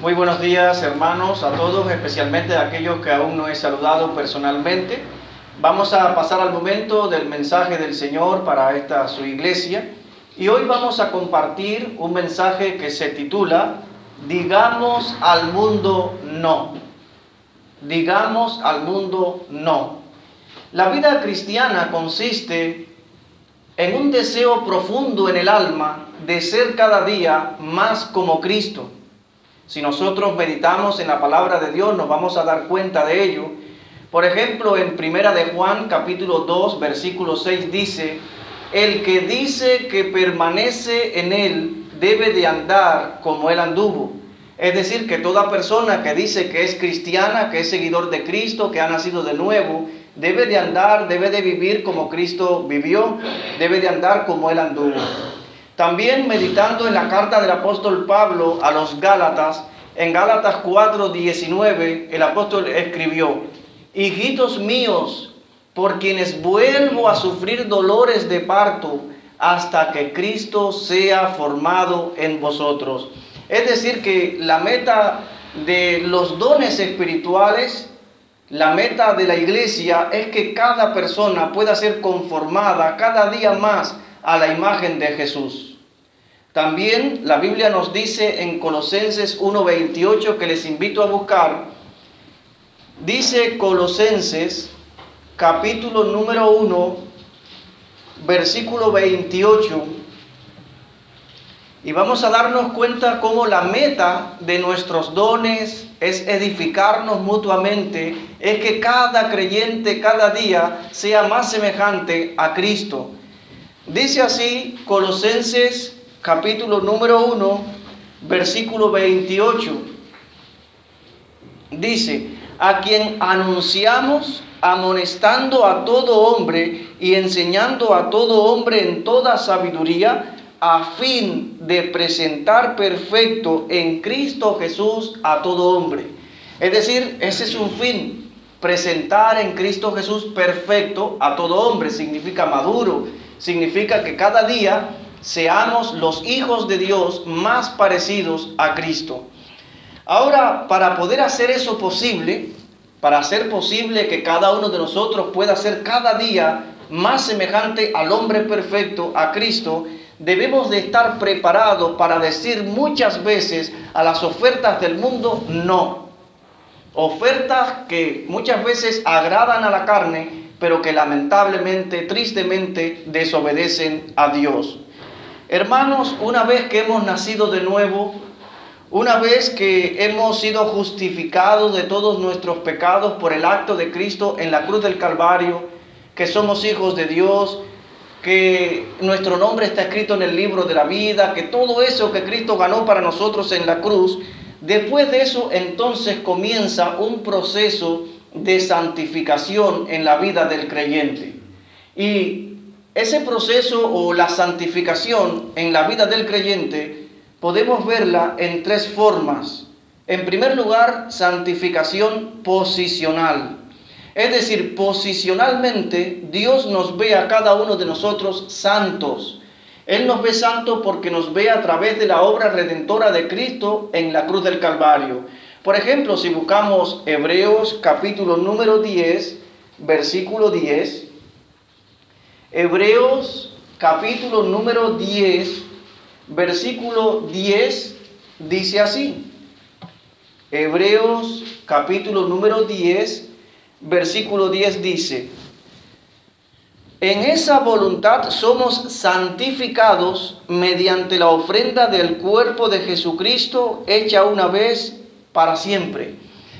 Muy buenos días, hermanos, a todos, especialmente a aquellos que aún no he saludado personalmente. Vamos a pasar al momento del mensaje del Señor para esta su iglesia. Y hoy vamos a compartir un mensaje que se titula Digamos al mundo no. Digamos al mundo no. La vida cristiana consiste en un deseo profundo en el alma de ser cada día más como Cristo. Si nosotros meditamos en la palabra de Dios, nos vamos a dar cuenta de ello. Por ejemplo, en Primera de Juan, capítulo 2, versículo 6, dice: el que dice que permanece en Él debe de andar como Él anduvo. Es decir, que toda persona que dice que es cristiana, que es seguidor de Cristo, que ha nacido de nuevo, debe de andar, debe de vivir como Cristo vivió, debe de andar como Él anduvo. También meditando en la carta del apóstol Pablo a los Gálatas, en Gálatas 4:19, el apóstol escribió: hijitos míos, por quienes vuelvo a sufrir dolores de parto, hasta que Cristo sea formado en vosotros. Es decir, que la meta de los dones espirituales, la meta de la iglesia, es que cada persona pueda ser conformada cada día más a la imagen de Jesús. También la Biblia nos dice en Colosenses 1:28, que les invito a buscar. Dice Colosenses, capítulo número 1, versículo 28. Y vamos a darnos cuenta cómo la meta de nuestros dones es edificarnos mutuamente, es que cada creyente cada día sea más semejante a Cristo. Dice así Colosenses capítulo número 1, versículo 28. Dice: a quien anunciamos, amonestando a todo hombre y enseñando a todo hombre en toda sabiduría, a fin de presentar perfecto en Cristo Jesús a todo hombre. Es decir, ese es un fin, presentar en Cristo Jesús perfecto a todo hombre. Significa maduro, significa que cada día seamos los hijos de Dios más parecidos a Cristo. Ahora, para poder hacer eso posible, para hacer posible que cada uno de nosotros pueda ser cada día más semejante al hombre perfecto, a Cristo, debemos de estar preparados para decir muchas veces a las ofertas del mundo no. Ofertas que muchas veces agradan a la carne, pero que lamentablemente, tristemente, desobedecen a Dios. Hermanos, una vez que hemos nacido de nuevo, una vez que hemos sido justificados de todos nuestros pecados por el acto de Cristo en la cruz del Calvario, que somos hijos de Dios, que nuestro nombre está escrito en el libro de la vida, que todo eso que Cristo ganó para nosotros en la cruz, después de eso entonces comienza un proceso de santificación en la vida del creyente. Y ese proceso o la santificación en la vida del creyente podemos verla en tres formas. En primer lugar, santificación posicional. Es decir, posicionalmente Dios nos ve a cada uno de nosotros santos. Él nos ve santos porque nos ve a través de la obra redentora de Cristo en la cruz del Calvario. Por ejemplo, si buscamos Hebreos capítulo número 10, versículo 10. Hebreos capítulo número 10, versículo 10, dice así. Hebreos capítulo número 10, versículo 10 dice: en esa voluntad somos santificados mediante la ofrenda del cuerpo de Jesucristo, hecha una vez para siempre.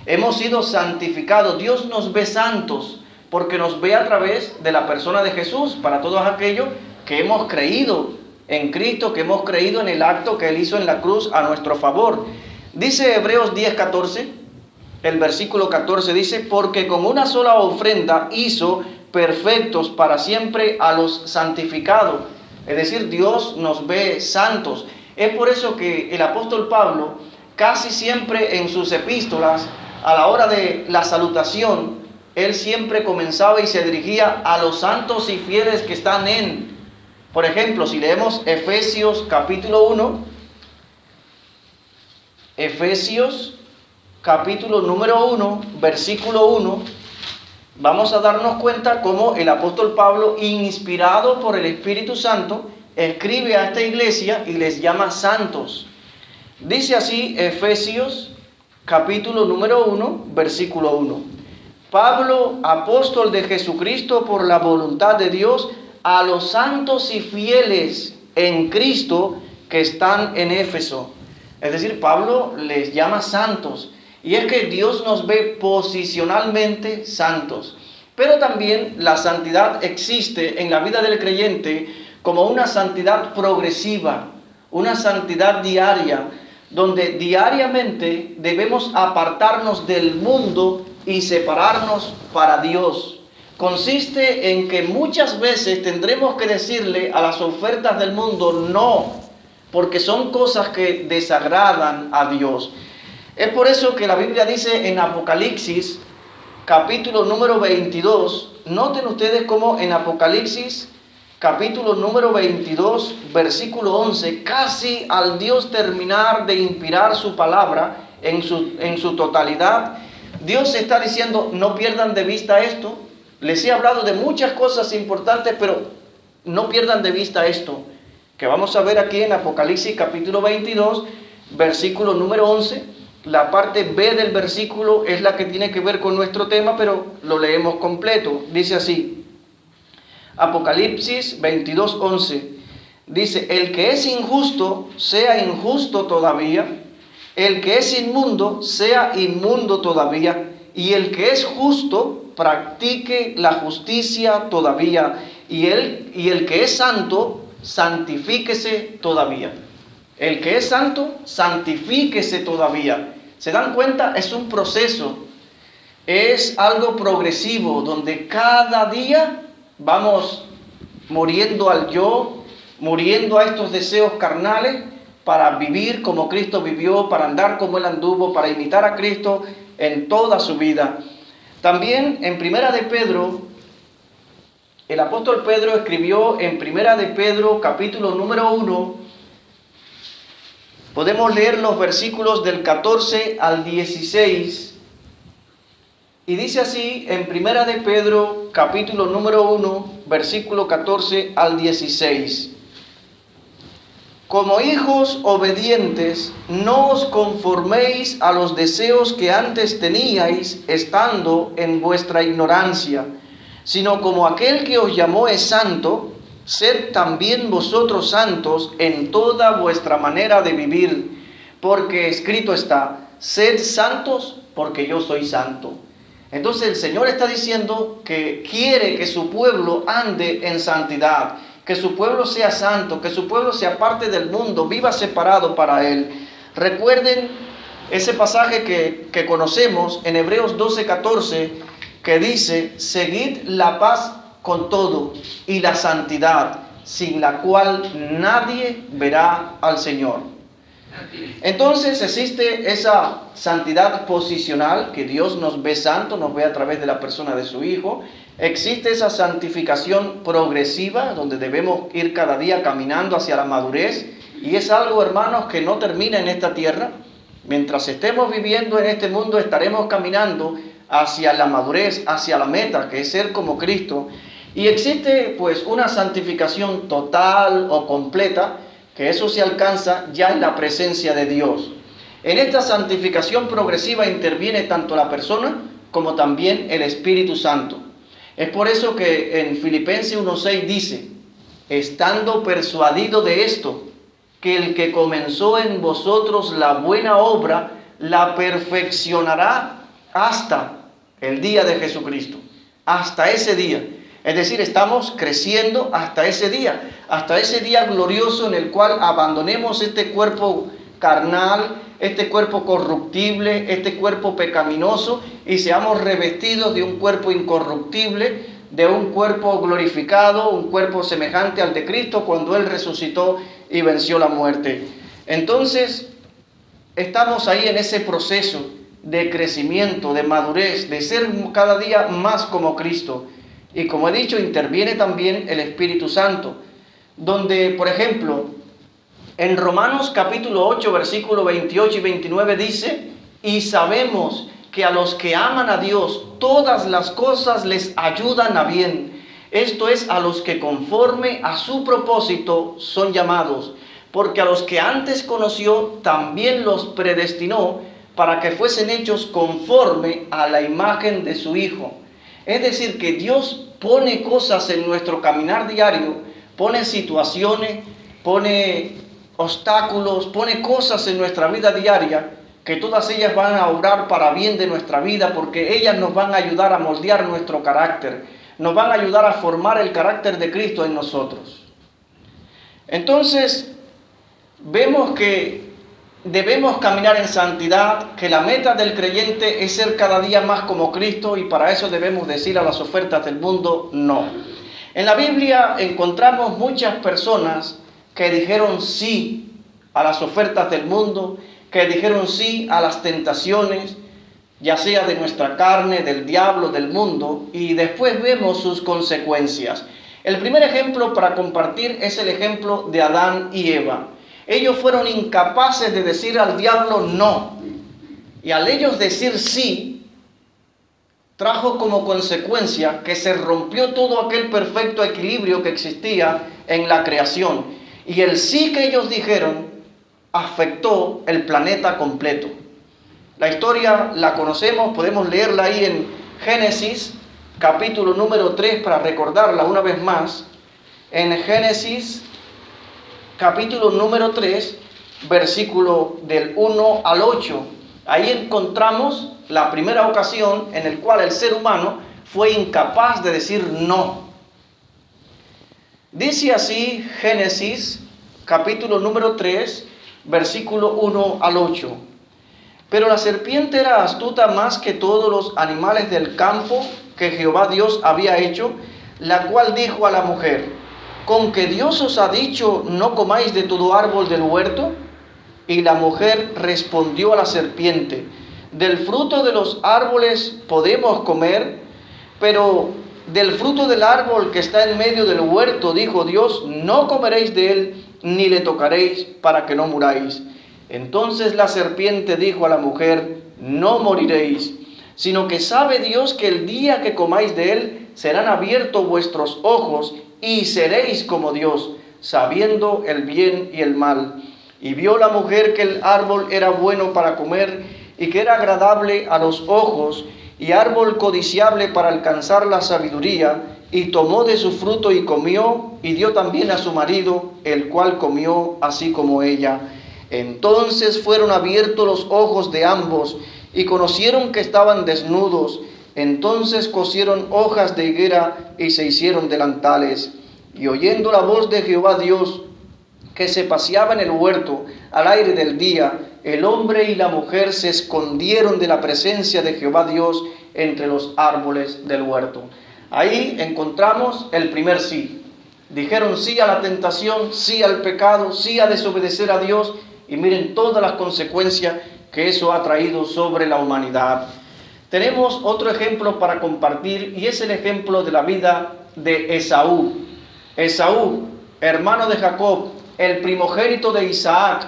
Hemos sido santificados. Dios nos ve santos porque nos ve a través de la persona de Jesús, para todos aquellos que hemos creído en Cristo, que hemos creído en el acto que Él hizo en la cruz a nuestro favor. Dice Hebreos 10:14, el versículo 14 dice: porque con una sola ofrenda hizo perfectos para siempre a los santificados. Es decir, Dios nos ve santos. Es por eso que el apóstol Pablo casi siempre en sus epístolas, a la hora de la salutación, él siempre comenzaba y se dirigía a los santos y fieles que están en. Por ejemplo, si leemos Efesios capítulo 1, Efesios capítulo número 1, versículo 1, vamos a darnos cuenta cómo el apóstol Pablo, inspirado por el Espíritu Santo, escribe a esta iglesia y les llama santos. Dice así Efesios capítulo número 1, versículo 1. Pablo, apóstol de Jesucristo por la voluntad de Dios, a los santos y fieles en Cristo que están en Éfeso. Es decir, Pablo les llama santos. Y es que Dios nos ve posicionalmente santos. Pero también la santidad existe en la vida del creyente como una santidad progresiva, una santidad diaria, donde diariamente debemos apartarnos del mundo y separarnos para Dios. Consiste en que muchas veces tendremos que decirle a las ofertas del mundo no, porque son cosas que desagradan a Dios. Es por eso que la Biblia dice en Apocalipsis, capítulo número 22, noten ustedes cómo en Apocalipsis, capítulo número 22, versículo 11, casi al Dios terminar de inspirar su palabra en su totalidad, Dios está diciendo, no pierdan de vista esto. Les he hablado de muchas cosas importantes, pero no pierdan de vista esto, que vamos a ver aquí en Apocalipsis capítulo 22, versículo número 11. La parte B del versículo es la que tiene que ver con nuestro tema, pero lo leemos completo. Dice así, Apocalipsis 22, 11. Dice, el que es injusto, sea injusto todavía. El que es inmundo, sea inmundo todavía. Y el que es justo, practique la justicia todavía. Y el que es santo, santifíquese todavía. El que es santo, santifíquese todavía. ¿Se dan cuenta? Es un proceso. Es algo progresivo, donde cada día vamos muriendo al yo, muriendo a estos deseos carnales, para vivir como Cristo vivió, para andar como Él anduvo, para imitar a Cristo en toda su vida. También en Primera de Pedro, el apóstol Pedro escribió en Primera de Pedro, capítulo número 1, podemos leer los versículos del 14 al 16, y dice así en Primera de Pedro, capítulo número 1, versículo 14 al 16. Como hijos obedientes, no os conforméis a los deseos que antes teníais estando en vuestra ignorancia, sino como aquel que os llamó es santo, sed también vosotros santos en toda vuestra manera de vivir, porque escrito está, sed santos porque yo soy santo. Entonces el Señor está diciendo que quiere que su pueblo ande en santidad, que su pueblo sea santo, que su pueblo sea parte del mundo, viva separado para Él. Recuerden ese pasaje que conocemos en Hebreos 12:14, que dice, seguid la paz con todo y la santidad, sin la cual nadie verá al Señor. Entonces existe esa santidad posicional, que Dios nos ve santo, nos ve a través de la persona de su Hijo. Existe esa santificación progresiva, donde debemos ir cada día caminando hacia la madurez, y es algo, hermanos, que no termina en esta tierra. Mientras estemos viviendo en este mundo, estaremos caminando hacia la madurez, hacia la meta, que es ser como Cristo. Y existe pues una santificación total o completa, que eso se alcanza ya en la presencia de Dios. En esta santificación progresiva interviene tanto la persona como también el Espíritu Santo. Es por eso que en Filipenses 1:6 dice, estando persuadido de esto, que el que comenzó en vosotros la buena obra, la perfeccionará hasta el día de Jesucristo. Hasta ese día. Es decir, estamos creciendo hasta ese día glorioso en el cual abandonemos este cuerpo carnal, este cuerpo corruptible, este cuerpo pecaminoso, y seamos revestidos de un cuerpo incorruptible, de un cuerpo glorificado, un cuerpo semejante al de Cristo cuando Él resucitó y venció la muerte. Entonces, estamos ahí en ese proceso de crecimiento, de madurez, de ser cada día más como Cristo. Y como he dicho, interviene también el Espíritu Santo, donde, por ejemplo, En Romanos capítulo 8, versículo 28 y 29 dice, y sabemos que a los que aman a Dios, todas las cosas les ayudan a bien. Esto es, a los que conforme a su propósito son llamados. Porque a los que antes conoció, también los predestinó para que fuesen hechos conforme a la imagen de su Hijo. Es decir, que Dios pone cosas en nuestro caminar diario, pone situaciones, pone obstáculos, pone cosas en nuestra vida diaria, que todas ellas van a obrar para bien de nuestra vida, porque ellas nos van a ayudar a moldear nuestro carácter, nos van a ayudar a formar el carácter de Cristo en nosotros. Entonces, vemos que debemos caminar en santidad, que la meta del creyente es ser cada día más como Cristo, y para eso debemos decir a las ofertas del mundo no. En la Biblia encontramos muchas personas que dijeron sí a las ofertas del mundo, que dijeron sí a las tentaciones, ya sea de nuestra carne, del diablo, del mundo, y después vemos sus consecuencias. El primer ejemplo para compartir es el ejemplo de Adán y Eva. Ellos fueron incapaces de decir al diablo no, y al ellos decir sí, trajo como consecuencia que se rompió todo aquel perfecto equilibrio que existía en la creación. Y el sí que ellos dijeron afectó el planeta completo. La historia la conocemos, podemos leerla ahí en Génesis, capítulo número 3, para recordarla una vez más. En Génesis, capítulo número 3, versículo del 1 al 8. Ahí encontramos la primera ocasión en la cual el ser humano fue incapaz de decir no. Dice así Génesis, capítulo número 3, versículo 1 al 8. Pero la serpiente era astuta más que todos los animales del campo que Jehová Dios había hecho, la cual dijo a la mujer, ¿con que Dios os ha dicho, no comáis de todo árbol del huerto? Y la mujer respondió a la serpiente, del fruto de los árboles podemos comer, pero del fruto del árbol que está en medio del huerto, dijo Dios, no comeréis de él, ni le tocaréis, para que no muráis. Entonces la serpiente dijo a la mujer, no moriréis, sino que sabe Dios que el día que comáis de él, serán abiertos vuestros ojos, y seréis como Dios, sabiendo el bien y el mal. Y vio la mujer que el árbol era bueno para comer, y que era agradable a los ojos, y árbol codiciable para alcanzar la sabiduría, y tomó de su fruto y comió, y dio también a su marido, el cual comió así como ella. Entonces fueron abiertos los ojos de ambos, y conocieron que estaban desnudos. Entonces cosieron hojas de higuera, y se hicieron delantales. Y oyendo la voz de Jehová Dios, que se paseaba en el huerto al aire del día, el hombre y la mujer se escondieron de la presencia de Jehová Dios entre los árboles del huerto. Ahí encontramos el primer sí. Dijeron sí a la tentación, sí al pecado, sí a desobedecer a Dios, y miren todas las consecuencias que eso ha traído sobre la humanidad. Tenemos otro ejemplo para compartir, y es el ejemplo de la vida de Esaú. Esaú, hermano de Jacob, el primogénito de Isaac.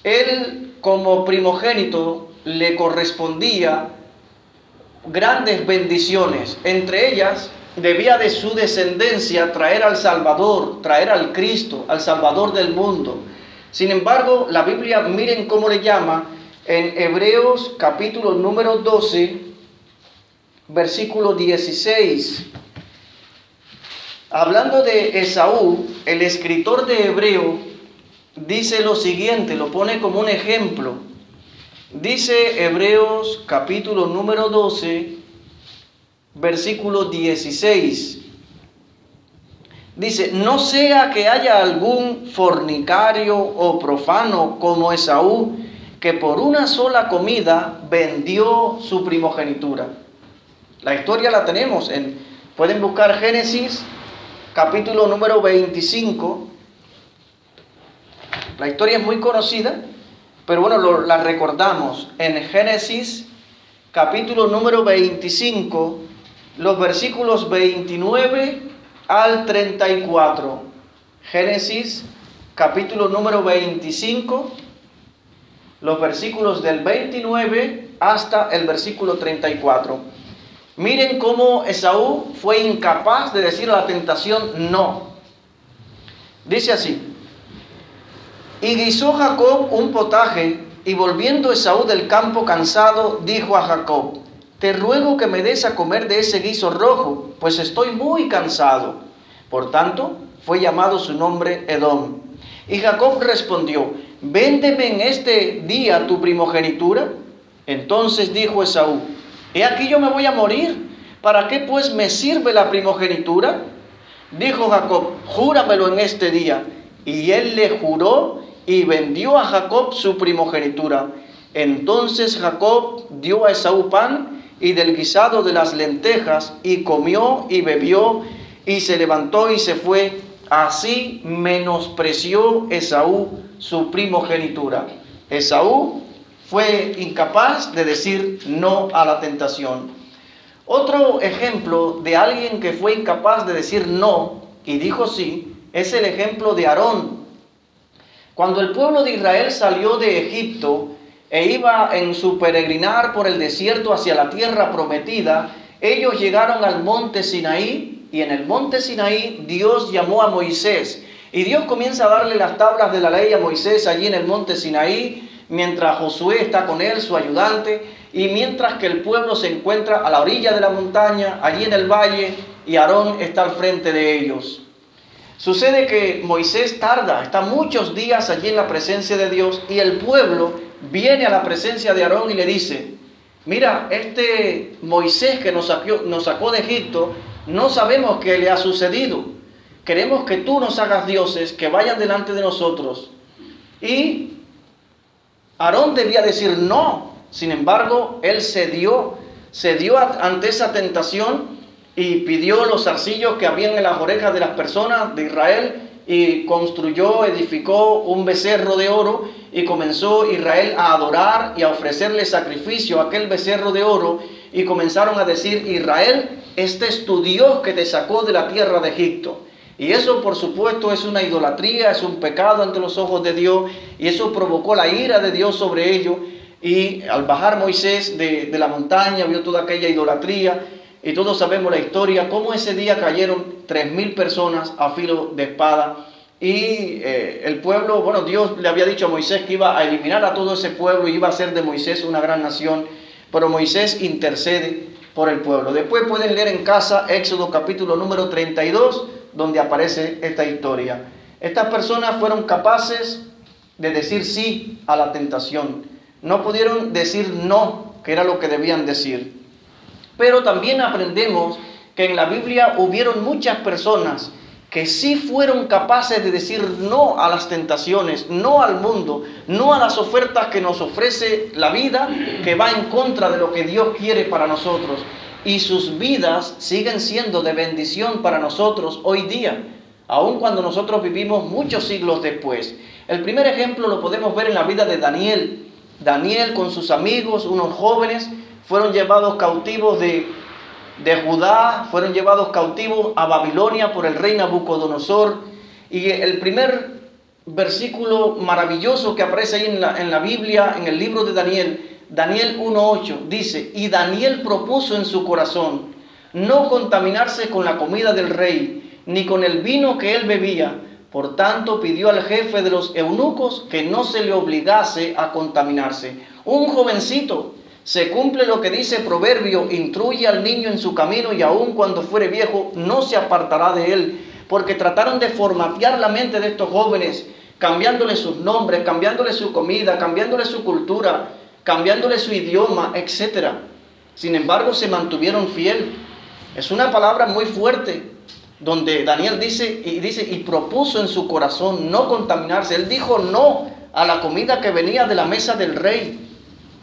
Él, como primogénito, le correspondía grandes bendiciones. Entre ellas, debía de su descendencia traer al Salvador, traer al Cristo, al Salvador del mundo. Sin embargo, la Biblia, miren cómo le llama, en Hebreos capítulo número 12, versículo 16. Hablando de Esaú, el escritor de Hebreo dice lo siguiente, lo pone como un ejemplo. Dice Hebreos capítulo número 12, versículo 16. Dice, no sea que haya algún fornicario o profano como Esaú, que por una sola comida vendió su primogenitura. La historia la tenemos pueden buscar Génesis capítulo número 25. La historia es muy conocida, pero bueno, la recordamos. En Génesis capítulo número 25, los versículos 29 al 34. Génesis capítulo número 25, los versículos del 29 hasta el versículo 34. Miren cómo Esaú fue incapaz de decir a la tentación no. Dice así: y guisó Jacob un potaje, y volviendo Esaú del campo cansado, dijo a Jacob: te ruego que me des a comer de ese guiso rojo, pues estoy muy cansado. Por tanto, fue llamado su nombre Edom. Y Jacob respondió: véndeme en este día tu primogenitura. Entonces dijo Esaú: he aquí yo me voy a morir, ¿para qué pues me sirve la primogenitura? Dijo Jacob: júramelo en este día. Y él le juró y vendió a Jacob su primogenitura. Entonces Jacob dio a Esaú pan y del guisado de las lentejas, y comió y bebió, y se levantó y se fue. Así menospreció Esaú su primogenitura. Esaú fue incapaz de decir no a la tentación. Otro ejemplo de alguien que fue incapaz de decir no y dijo sí es el ejemplo de Aarón. Cuando el pueblo de Israel salió de Egipto e iba en su peregrinar por el desierto hacia la tierra prometida, ellos llegaron al monte Sinaí, y en el monte Sinaí Dios llamó a Moisés. Y Dios comienza a darle las tablas de la ley a Moisés allí en el monte Sinaí, mientras Josué está con él, su ayudante, y mientras que el pueblo se encuentra a la orilla de la montaña, allí en el valle, y Aarón está al frente de ellos. Sucede que Moisés tarda, está muchos días allí en la presencia de Dios, y el pueblo viene a la presencia de Aarón y le dice: mira, este Moisés que nos sacó de Egipto, no sabemos qué le ha sucedido. Queremos que tú nos hagas dioses que vayan delante de nosotros. Y Aarón debía decir no. Sin embargo, él cedió ante esa tentación y pidió los zarcillos que habían en las orejas de las personas de Israel, y construyó, edificó un becerro de oro, y comenzó Israel a adorar y a ofrecerle sacrificio a aquel becerro de oro, y comenzaron a decir: Israel, este es tu Dios que te sacó de la tierra de Egipto. Y eso, por supuesto, es una idolatría, es un pecado ante los ojos de Dios, y eso provocó la ira de Dios sobre ellos. Y al bajar Moisés de la montaña, vio toda aquella idolatría, y todos sabemos la historia, cómo ese día cayeron 3,000 personas a filo de espada. Y el pueblo, bueno, Dios le había dicho a Moisés que iba a eliminar a todo ese pueblo y iba a hacer de Moisés una gran nación, pero Moisés intercede por el pueblo. Después pueden leer en casa Éxodo capítulo número 32, donde aparece esta historia. Estas personas fueron capaces de decir sí a la tentación. No pudieron decir no, que era lo que debían decir. Pero también aprendemos que en la Biblia hubieron muchas personas que sí fueron capaces de decir no a las tentaciones, no al mundo, no a las ofertas que nos ofrece la vida, que va en contra de lo que Dios quiere para nosotros. Y sus vidas siguen siendo de bendición para nosotros hoy día, aun cuando nosotros vivimos muchos siglos después. El primer ejemplo lo podemos ver en la vida de Daniel. Daniel con sus amigos, unos jóvenes, fueron llevados cautivos de Judá, fueron llevados cautivos a Babilonia por el rey Nabucodonosor. Y el primer versículo maravilloso que aparece ahí en la Biblia, en el libro de Daniel, Daniel 1:8, dice: y Daniel propuso en su corazón no contaminarse con la comida del rey, ni con el vino que él bebía. Por tanto, pidió al jefe de los eunucos que no se le obligase a contaminarse. Un jovencito. Se cumple lo que dice Proverbio: instruye al niño en su camino, y aun cuando fuere viejo no se apartará de él. Porque trataron de formatear la mente de estos jóvenes, cambiándole sus nombres, cambiándole su comida, cambiándole su cultura, cambiándole su idioma, etc. Sin embargo, se mantuvieron fiel. Es una palabra muy fuerte, donde Daniel dice, y propuso en su corazón no contaminarse. Él dijo no a la comida que venía de la mesa del rey.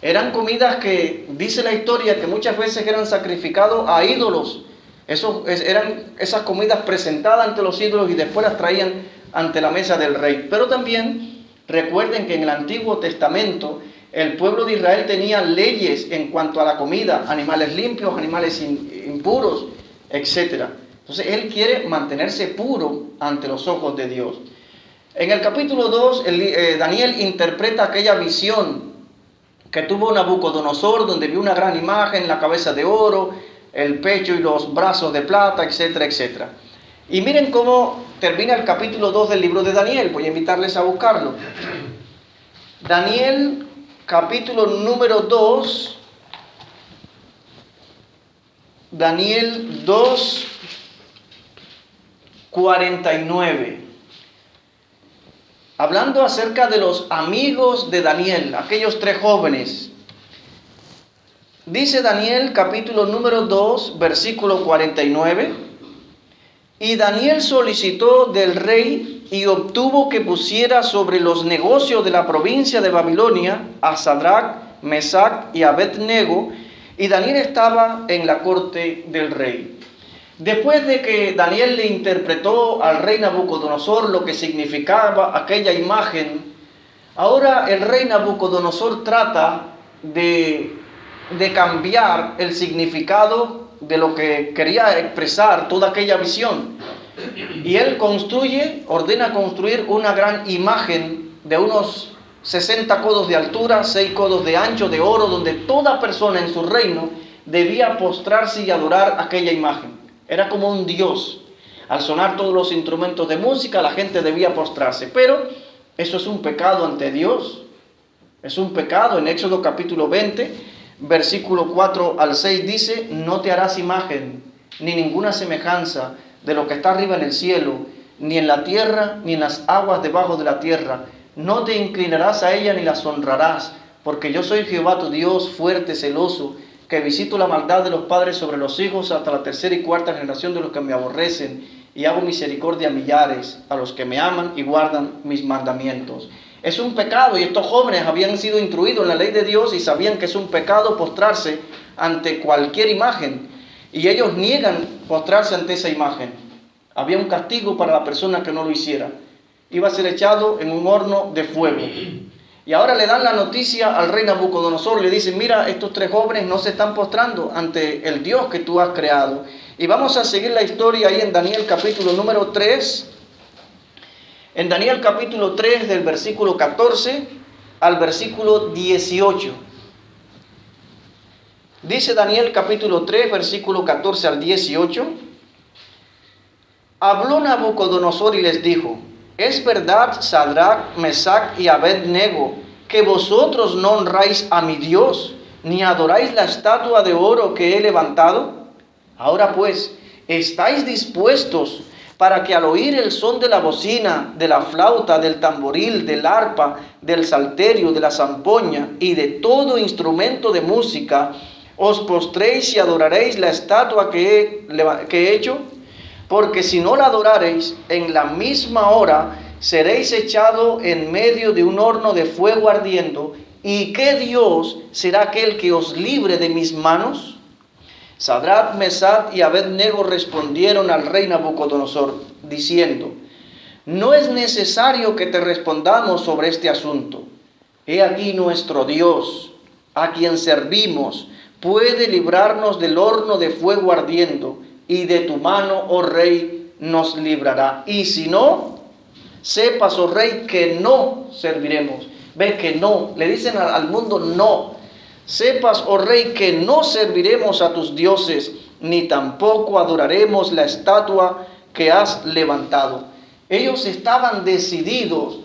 Eran comidas que, dice la historia, que muchas veces eran sacrificados a ídolos. Eran esas comidas presentadas ante los ídolos y después las traían ante la mesa del rey. Pero también recuerden que en el Antiguo Testamento el pueblo de Israel tenía leyes en cuanto a la comida, animales limpios, animales impuros, etc. Entonces él quiere mantenerse puro ante los ojos de Dios. En el capítulo 2, Daniel interpreta aquella visión que tuvo Nabucodonosor, donde vio una gran imagen, la cabeza de oro, el pecho y los brazos de plata, etcétera, etcétera. Y miren cómo termina el capítulo 2 del libro de Daniel. Voy a invitarles a buscarlo. Daniel, capítulo número 2. Daniel 2, 49. Hablando acerca de los amigos de Daniel, aquellos tres jóvenes. Dice Daniel, capítulo número 2, versículo 49. Y Daniel solicitó del rey y obtuvo que pusiera sobre los negocios de la provincia de Babilonia a Sadrach, Mesach y Abed-nego, y Daniel estaba en la corte del rey. Después de que Daniel le interpretó al rey Nabucodonosor lo que significaba aquella imagen, ahora el rey Nabucodonosor trata de cambiar el significado de lo que quería expresar toda aquella visión. Y él ordena construir una gran imagen de unos 60 codos de altura, 6 codos de ancho, de oro, donde toda persona en su reino debía postrarse y adorar aquella imagen. Era como un dios. Al sonar todos los instrumentos de música, la gente debía postrarse. Pero eso es un pecado ante Dios. Es un pecado. En Éxodo capítulo 20, versículo 4 al 6 dice: no te harás imagen, ni ninguna semejanza de lo que está arriba en el cielo, ni en la tierra, ni en las aguas debajo de la tierra. No te inclinarás a ella ni las honrarás, porque yo soy Jehová tu Dios, fuerte, celoso, que visito la maldad de los padres sobre los hijos hasta la tercera y cuarta generación de los que me aborrecen, y hago misericordia a millares, a los que me aman y guardan mis mandamientos. Es un pecado, y estos jóvenes habían sido instruidos en la ley de Dios y sabían que es un pecado postrarse ante cualquier imagen, y ellos niegan postrarse ante esa imagen. Había un castigo para la persona que no lo hiciera. Iba a ser echado en un horno de fuego. Y ahora le dan la noticia al rey Nabucodonosor, le dicen: mira, estos tres jóvenes no se están postrando ante el Dios que tú has creado. Y vamos a seguir la historia ahí en Daniel capítulo número 3. En Daniel capítulo 3, del versículo 14 al versículo 18. Dice Daniel capítulo 3, versículo 14 al 18. Habló Nabucodonosor y les dijo: es verdad, Sadrach, Mesach y Abed-nego, que vosotros no honráis a mi Dios, ni adoráis la estatua de oro que he levantado. Ahora pues, ¿estáis dispuestos para que al oír el son de la bocina, de la flauta, del tamboril, del arpa, del salterio, de la zampoña y de todo instrumento de música, os postréis y adoraréis la estatua que he hecho? Porque si no la adorareis, en la misma hora seréis echado en medio de un horno de fuego ardiendo. ¿Y qué Dios será aquel que os libre de mis manos? Sadrach, Mesach y Abed-nego respondieron al rey Nabucodonosor, diciendo: no es necesario que te respondamos sobre este asunto. He aquí nuestro Dios, a quien servimos, puede librarnos del horno de fuego ardiendo, y de tu mano, oh rey, nos librará. Y si no, sepas, oh rey, que no serviremos. Ve que no, le dicen al mundo no. Sepas, oh rey, que no serviremos a tus dioses, ni tampoco adoraremos la estatua que has levantado. Ellos estaban decididos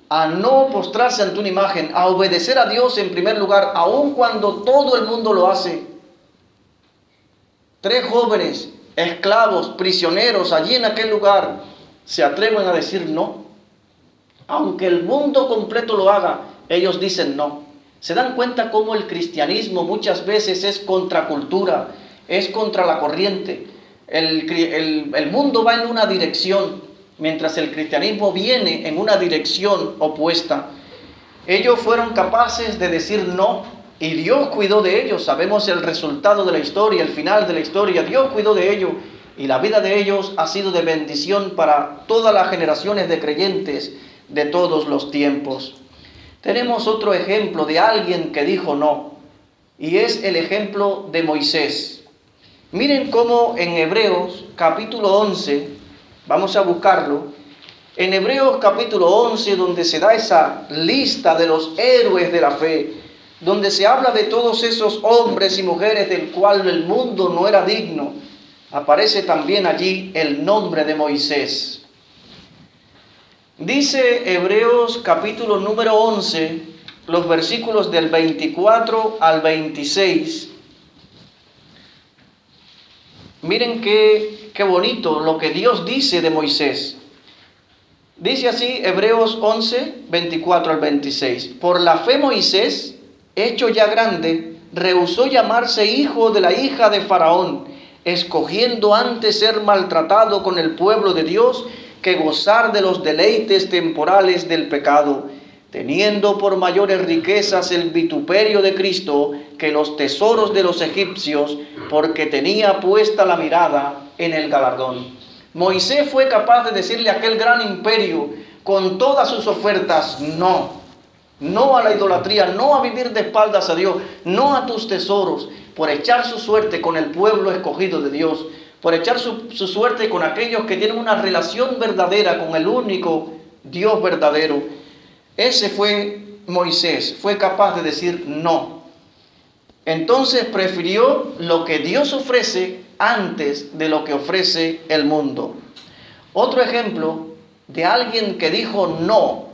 a no postrarse ante una imagen, a obedecer a Dios en primer lugar, aun cuando todo el mundo lo hace. Tres jóvenes, esclavos, prisioneros, allí en aquel lugar, se atreven a decir no. Aunque el mundo completo lo haga, ellos dicen no. Se dan cuenta cómo el cristianismo muchas veces es contracultura, es contra la corriente. El mundo va en una dirección, mientras el cristianismo viene en una dirección opuesta. Ellos fueron capaces de decir no. Y Dios cuidó de ellos. Sabemos el resultado de la historia, el final de la historia. Dios cuidó de ellos y la vida de ellos ha sido de bendición para todas las generaciones de creyentes de todos los tiempos. Tenemos otro ejemplo de alguien que dijo no, y es el ejemplo de Moisés. Miren cómo en Hebreos capítulo 11, vamos a buscarlo, En Hebreos capítulo 11, donde se da esa lista de los héroes de la fe, donde se habla de todos esos hombres y mujeres del cual el mundo no era digno, aparece también allí el nombre de Moisés. Dice Hebreos capítulo número 11, los versículos del 24 al 26. Miren qué bonito lo que Dios dice de Moisés. Dice así Hebreos 11, 24 al 26. Por la fe Moisés, hecho ya grande, rehusó llamarse hijo de la hija de Faraón, escogiendo antes ser maltratado con el pueblo de Dios que gozar de los deleites temporales del pecado, teniendo por mayores riquezas el vituperio de Cristo que los tesoros de los egipcios, porque tenía puesta la mirada en el galardón. Moisés fue capaz de decirle a aquel gran imperio, con todas sus ofertas, no a la idolatría, no a vivir de espaldas a Dios, no a tus tesoros, por echar su suerte con el pueblo escogido de Dios, por echar su suerte con aquellos que tienen una relación verdadera con el único Dios verdadero. Ese fue Moisés, fue capaz de decir no. Entonces prefirió lo que Dios ofrece antes de lo que ofrece el mundo. Otro ejemplo de alguien que dijo no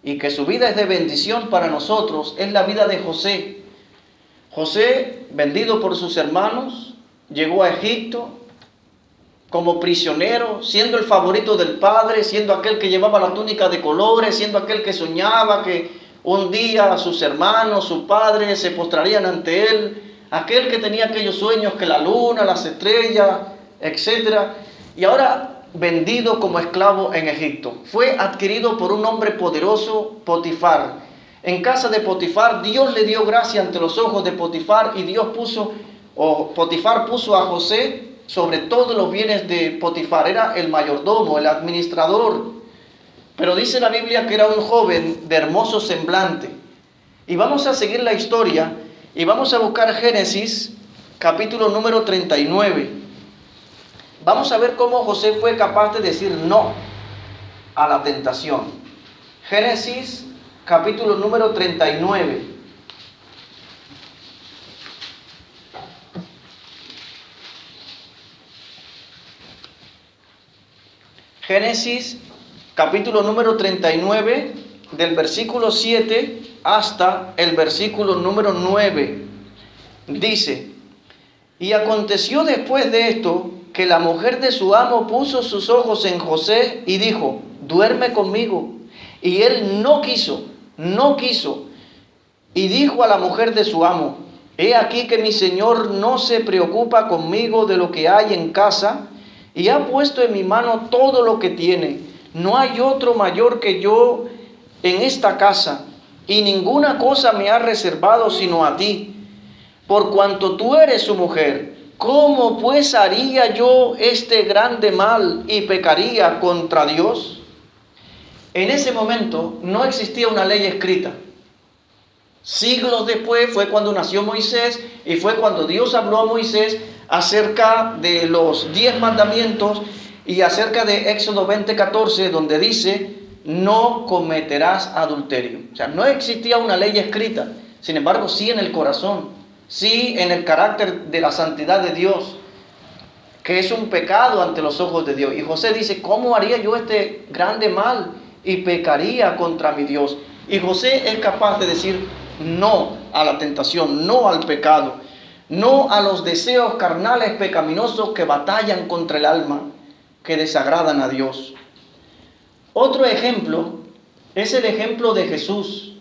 y que su vida es de bendición para nosotros es la vida de José. José, vendido por sus hermanos, llegó a Egipto como prisionero, siendo el favorito del padre, siendo aquel que llevaba la túnica de colores, siendo aquel que soñaba que un día sus hermanos, su padre, se postrarían ante él, aquel que tenía aquellos sueños que la luna, las estrellas, etc. Y ahora vendido como esclavo en Egipto. Fue adquirido por un hombre poderoso, Potifar. En casa de Potifar, Dios le dio gracia ante los ojos de Potifar y Potifar puso a José sobre todos los bienes de Potifar. Era el mayordomo, el administrador. Pero dice la Biblia que era un joven de hermoso semblante. Y vamos a seguir la historia y vamos a buscar Génesis, capítulo número 39. Vamos a ver cómo José fue capaz de decir no a la tentación. Génesis, capítulo número 39. Génesis, capítulo número 39, del versículo 7 hasta el versículo número 9. Dice: y aconteció después de esto, que la mujer de su amo puso sus ojos en José y dijo: duerme conmigo. Y él no quiso. Y dijo a la mujer de su amo: he aquí que mi señor no se preocupa conmigo de lo que hay en casa, y ha puesto en mi mano todo lo que tiene. No hay otro mayor que yo en esta casa, y ninguna cosa me ha reservado sino a ti, por cuanto tú eres su mujer. ¿Cómo pues haría yo este grande mal y pecaría contra Dios? En ese momento no existía una ley escrita. Siglos después fue cuando nació Moisés y fue cuando Dios habló a Moisés acerca de los 10 mandamientos y acerca de Éxodo 20:14, donde dice: no cometerás adulterio. O sea, no existía una ley escrita, sin embargo sí en el corazón, sí en el carácter de la santidad de Dios, que es un pecado ante los ojos de Dios. Y José dice: ¿cómo haría yo este grande mal y pecaría contra mi Dios? Y José es capaz de decir no a la tentación, no al pecado, no a los deseos carnales pecaminosos que batallan contra el alma, que desagradan a Dios. Otro ejemplo es el ejemplo de Jesús.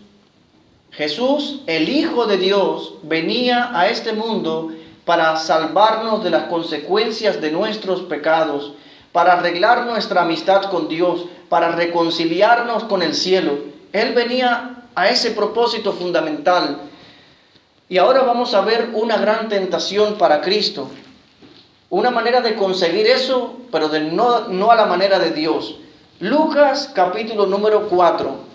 Jesús, el Hijo de Dios, venía a este mundo para salvarnos de las consecuencias de nuestros pecados, para arreglar nuestra amistad con Dios, para reconciliarnos con el cielo. Él venía a ese propósito fundamental. Y ahora vamos a ver una gran tentación para Cristo. Una manera de conseguir eso, pero no a la manera de Dios. Lucas capítulo número 4.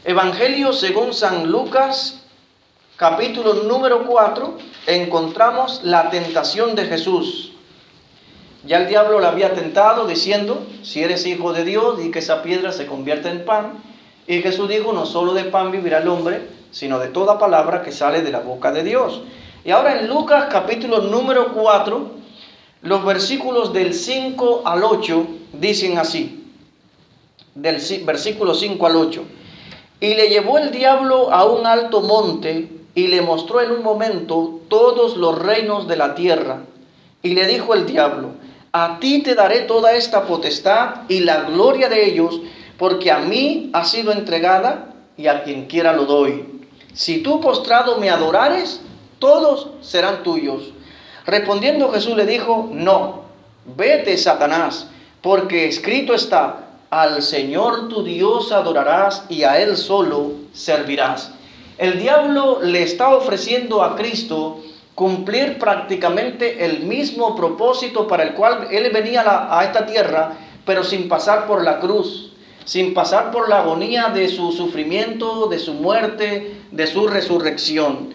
Evangelio según San Lucas, capítulo número 4, encontramos la tentación de Jesús. Ya el diablo le había tentado diciendo, si eres hijo de Dios, di que esa piedra se convierta en pan. Y Jesús dijo, no solo de pan vivirá el hombre, sino de toda palabra que sale de la boca de Dios. Y ahora en Lucas capítulo número 4, los versículos del 5 al 8 dicen así, del versículo 5 al 8. Y le llevó el diablo a un alto monte y le mostró en un momento todos los reinos de la tierra. Y le dijo el diablo, a ti te daré toda esta potestad y la gloria de ellos, porque a mí ha sido entregada y a quien quiera lo doy. Si tú postrado me adorares, todos serán tuyos. Respondiendo Jesús le dijo, no, vete Satanás, porque escrito está, al Señor tu Dios adorarás y a Él solo servirás. El diablo le está ofreciendo a Cristo cumplir prácticamente el mismo propósito para el cual Él venía a esta tierra, pero sin pasar por la cruz, sin pasar por la agonía de su sufrimiento, de su muerte, de su resurrección.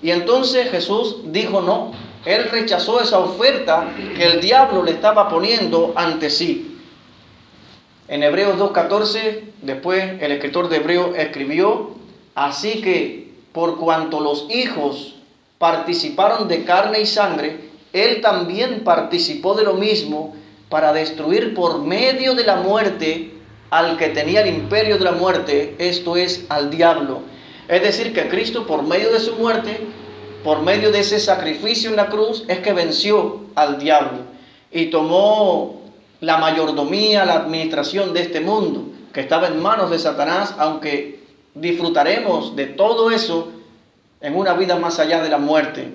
Y entonces Jesús dijo no, Él rechazó esa oferta que el diablo le estaba poniendo ante sí. En Hebreos 2:14, después el escritor de Hebreos escribió, así que por cuanto los hijos participaron de carne y sangre, Él también participó de lo mismo para destruir por medio de la muerte al que tenía el imperio de la muerte, esto es, al diablo. Es decir, que Cristo por medio de su muerte, por medio de ese sacrificio en la cruz, es que venció al diablo y tomó la mayordomía, la administración de este mundo, que estaba en manos de Satanás, aunque disfrutaremos de todo eso en una vida más allá de la muerte.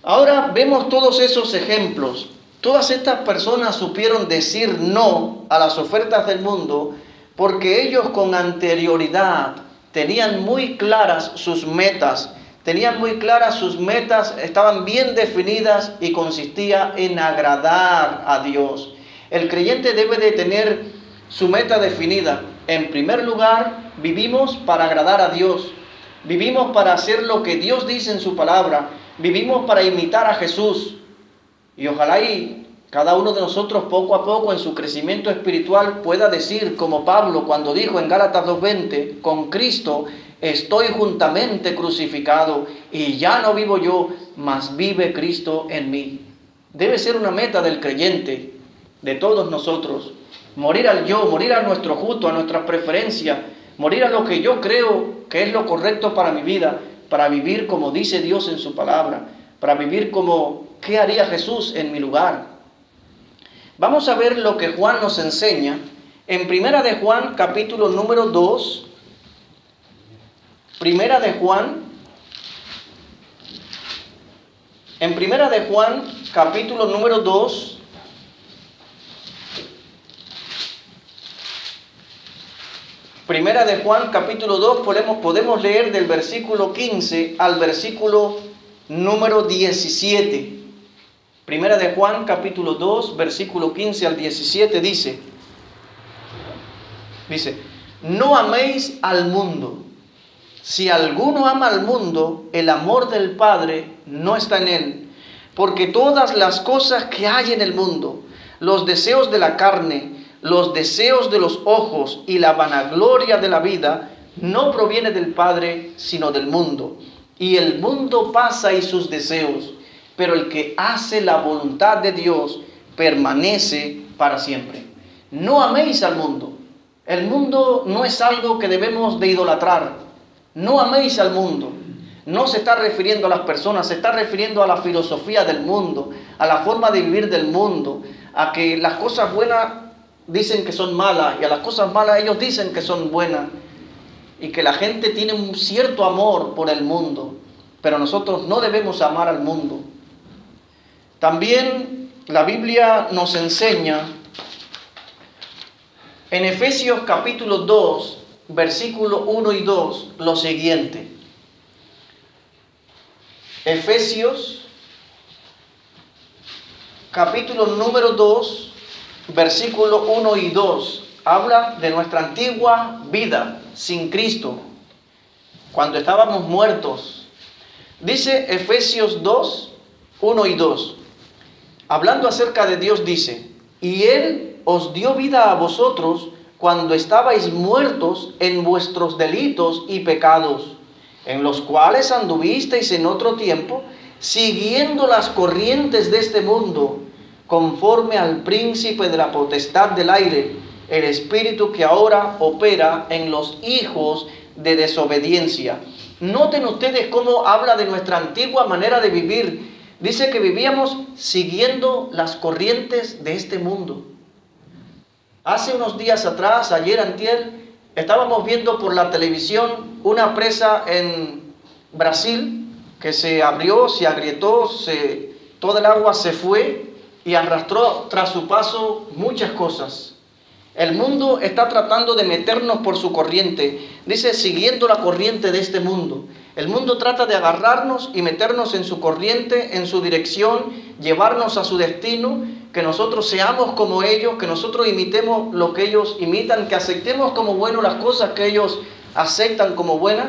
Ahora vemos todos esos ejemplos. Todas estas personas supieron decir no a las ofertas del mundo porque ellos con anterioridad tenían muy claras sus metas. Estaban bien definidas y consistía en agradar a Dios. El creyente debe de tener su meta definida. En primer lugar, vivimos para agradar a Dios. Vivimos para hacer lo que Dios dice en su palabra. Vivimos para imitar a Jesús. Y ojalá cada uno de nosotros poco a poco en su crecimiento espiritual pueda decir, como Pablo cuando dijo en Gálatas 2:20, con Cristo estoy juntamente crucificado y ya no vivo yo, mas vive Cristo en mí. Debe ser una meta del creyente, de todos nosotros. Morir al yo, morir a nuestro gusto, a nuestras preferencias, morir a lo que yo creo que es lo correcto para mi vida, para vivir como dice Dios en su palabra, para vivir como ¿qué haría Jesús en mi lugar? Vamos a ver lo que Juan nos enseña en Primera de Juan, capítulo número 2. Primera de Juan, capítulo número 2. Primera de Juan, capítulo 2, podemos leer del versículo 15 al versículo número 17. Primera de Juan, capítulo 2, versículo 15 al 17 dice, no améis al mundo. Si alguno ama al mundo, el amor del Padre no está en él. Porque todas las cosas que hay en el mundo, los deseos de la carne, los deseos de los ojos y la vanagloria de la vida, no proviene del Padre, sino del mundo. Y el mundo pasa y sus deseos, pero el que hace la voluntad de Dios permanece para siempre. No améis al mundo. El mundo no es algo que debemos de idolatrar. No améis al mundo. No se está refiriendo a las personas, se está refiriendo a la filosofía del mundo, a la forma de vivir del mundo, a que las cosas buenas dicen que son malas y a las cosas malas ellos dicen que son buenas, y que la gente tiene un cierto amor por el mundo, pero nosotros no debemos amar al mundo. También la Biblia nos enseña en Efesios capítulo 2, versículo 1 y 2, lo siguiente. Efesios capítulo número 2, versículo 1 y 2, habla de nuestra antigua vida sin Cristo, cuando estábamos muertos. Dice Efesios 2, 1 y 2. hablando acerca de Dios, dice: y Él os dio vida a vosotros cuando estabais muertos en vuestros delitos y pecados, en los cuales anduvisteis en otro tiempo, siguiendo las corrientes de este mundo, conforme al príncipe de la potestad del aire, el espíritu que ahora opera en los hijos de desobediencia. Noten ustedes cómo habla de nuestra antigua manera de vivir. Dice que vivíamos siguiendo las corrientes de este mundo. Hace unos días atrás, ayer antier, estábamos viendo por la televisión una presa en Brasil que se abrió, se agrietó, toda el agua se fue y arrastró tras su paso muchas cosas. El mundo está tratando de meternos por su corriente. Dice, siguiendo la corriente de este mundo. El mundo trata de agarrarnos y meternos en su corriente, en su dirección, llevarnos a su destino, que nosotros seamos como ellos, que nosotros imitemos lo que ellos imitan, que aceptemos como bueno las cosas que ellos aceptan como buenas,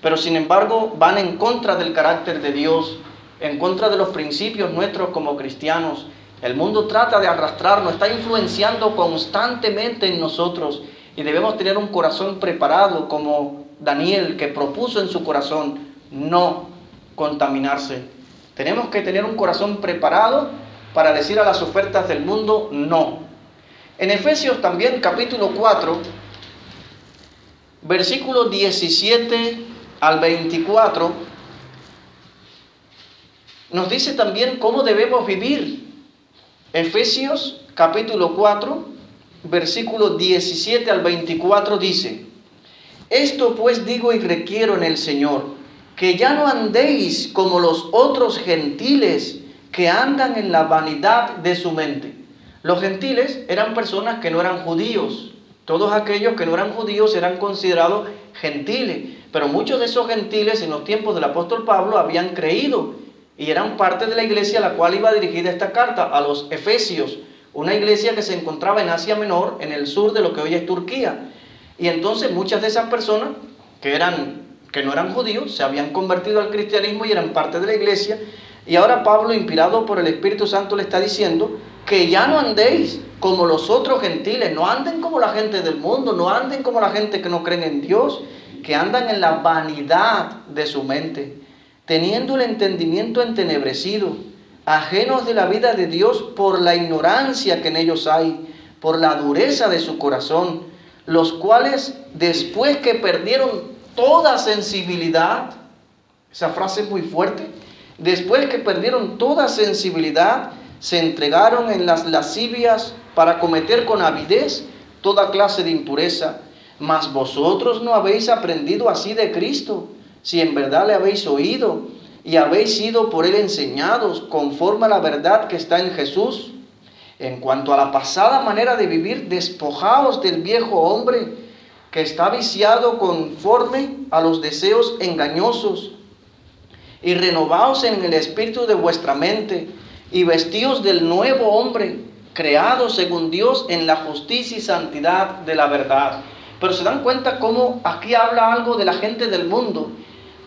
pero sin embargo van en contra del carácter de Dios, en contra de los principios nuestros como cristianos. El mundo trata de arrastrarnos, está influenciando constantemente en nosotros y debemos tener un corazón preparado como Daniel, que propuso en su corazón no contaminarse. Tenemos que tener un corazón preparado para decir a las ofertas del mundo no. En Efesios también capítulo 4, versículos 17 al 24, nos dice también cómo debemos vivir. Efesios capítulo 4, versículos 17 al 24 dice: esto pues digo y requiero en el Señor, que ya no andéis como los otros gentiles que andan en la vanidad de su mente. Los gentiles eran personas que no eran judíos. Todos aquellos que no eran judíos eran considerados gentiles. Pero muchos de esos gentiles en los tiempos del apóstol Pablo habían creído y eran parte de la iglesia a la cual iba dirigida esta carta, a los Efesios, una iglesia que se encontraba en Asia Menor, en el sur de lo que hoy es Turquía. Y entonces muchas de esas personas que no eran judíos se habían convertido al cristianismo y eran parte de la iglesia. Y ahora Pablo, inspirado por el Espíritu Santo, le está diciendo que ya no andéis como los otros gentiles, no anden como la gente del mundo, no anden como la gente que no creen en Dios, que andan en la vanidad de su mente, teniendo el entendimiento entenebrecido, ajenos de la vida de Dios por la ignorancia que en ellos hay, por la dureza de su corazón, los cuales después que perdieron toda sensibilidad, esa frase es muy fuerte, después que perdieron toda sensibilidad, se entregaron en las lascivias para cometer con avidez toda clase de impureza. Mas vosotros no habéis aprendido así de Cristo, si en verdad le habéis oído y habéis sido por él enseñados conforme a la verdad que está en Jesús. En cuanto a la pasada manera de vivir, despojaos del viejo hombre que está viciado conforme a los deseos engañosos, y renovaos en el espíritu de vuestra mente, y vestíos del nuevo hombre, creado según Dios en la justicia y santidad de la verdad. Pero se dan cuenta cómo aquí habla algo de la gente del mundo.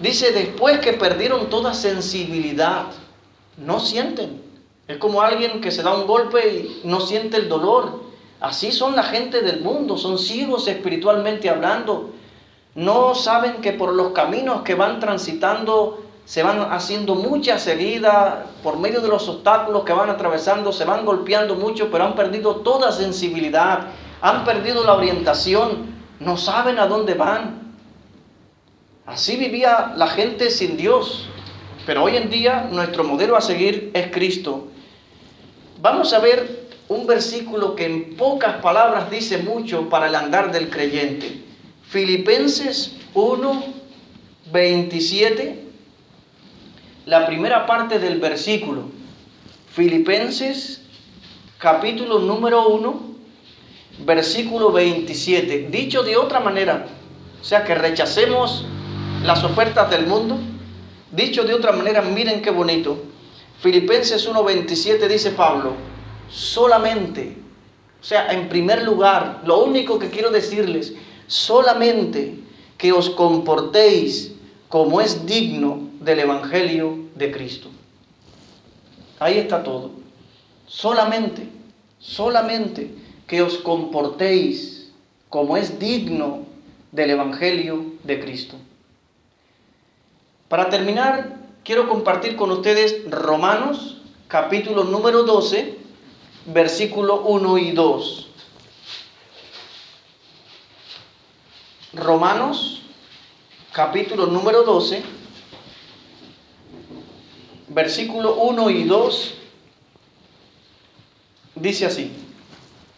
Dice, después que perdieron toda sensibilidad, no sienten. Es como alguien que se da un golpe y no siente el dolor. Así son la gente del mundo, son ciegos espiritualmente hablando. No saben que por los caminos que van transitando se van haciendo muchas heridas, por medio de los obstáculos que van atravesando, se van golpeando mucho, pero han perdido toda sensibilidad, han perdido la orientación, no saben a dónde van. Así vivía la gente sin Dios, pero hoy en día nuestro modelo a seguir es Cristo. Vamos a ver un versículo que en pocas palabras dice mucho para el andar del creyente. Filipenses 1, 27. La primera parte del versículo, Filipenses capítulo número 1, versículo 27. Dicho de otra manera, o sea que rechacemos las ofertas del mundo. Dicho de otra manera, miren qué bonito. Filipenses 1, 27 dice Pablo, solamente, o sea, en primer lugar, lo único que quiero decirles, solamente que os comportéis como es digno del Evangelio de Cristo. Ahí está todo. solamente que os comportéis como es digno del Evangelio de Cristo. Para terminar, quiero compartir con ustedes Romanos, capítulo número 12, versículo 1 y 2. Romanos, capítulo número 12, versículo 1 y 2, dice así.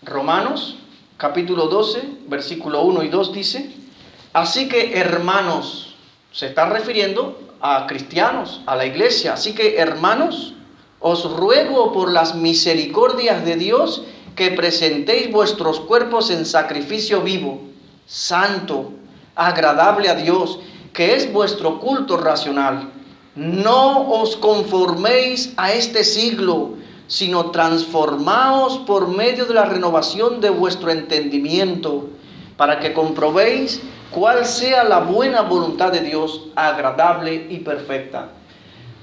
Romanos, capítulo 12, versículo 1 y 2 dice: así que, hermanos, se está refiriendo a cristianos, a la iglesia. Así que, hermanos, os ruego por las misericordias de Dios que presentéis vuestros cuerpos en sacrificio vivo, santo, agradable a Dios, que es vuestro culto racional. No os conforméis a este siglo, sino transformaos por medio de la renovación de vuestro entendimiento, para que comprobéis cuál sea la buena voluntad de Dios, agradable y perfecta.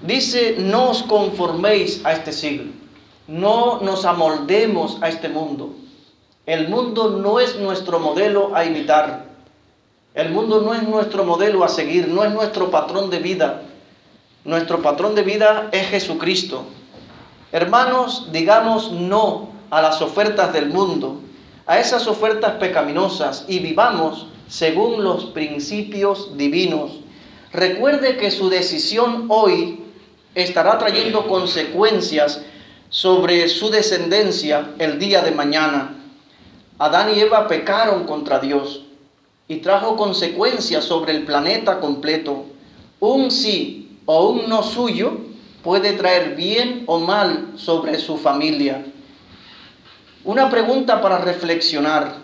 Dice, no os conforméis a este siglo, no nos amoldemos a este mundo. El mundo no es nuestro modelo a imitar, el mundo no es nuestro modelo a seguir, no es nuestro patrón de vida. Nuestro patrón de vida es Jesucristo. Hermanos, digamos no a las ofertas del mundo, a esas ofertas pecaminosas, y vivamos según los principios divinos. Recuerde que su decisión hoy estará trayendo consecuencias sobre su descendencia el día de mañana. Adán y Eva pecaron contra Dios y trajo consecuencias sobre el planeta completo. Un sí o un no suyo puede traer bien o mal sobre su familia. Una pregunta para reflexionar: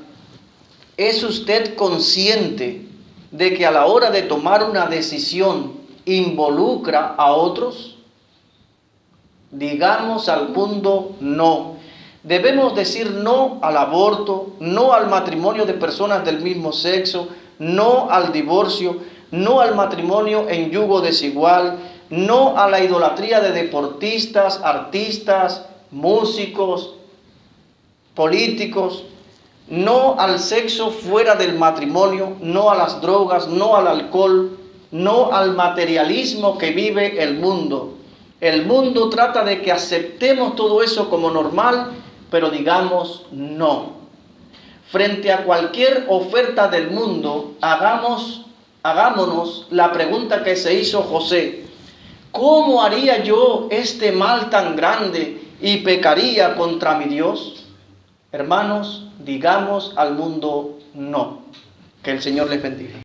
¿es usted consciente de que a la hora de tomar una decisión involucra a otros? Digamos al mundo no. Debemos decir no al aborto, no al matrimonio de personas del mismo sexo, no al divorcio, no al matrimonio en yugo desigual, no a la idolatría de deportistas, artistas, músicos, políticos, no al sexo fuera del matrimonio, no a las drogas, no al alcohol, no al materialismo que vive el mundo. El mundo trata de que aceptemos todo eso como normal, pero digamos no. Frente a cualquier oferta del mundo, hagámonos la pregunta que se hizo José: ¿cómo haría yo este mal tan grande y pecaría contra mi Dios? Hermanos, digamos al mundo no. Que el Señor les bendiga.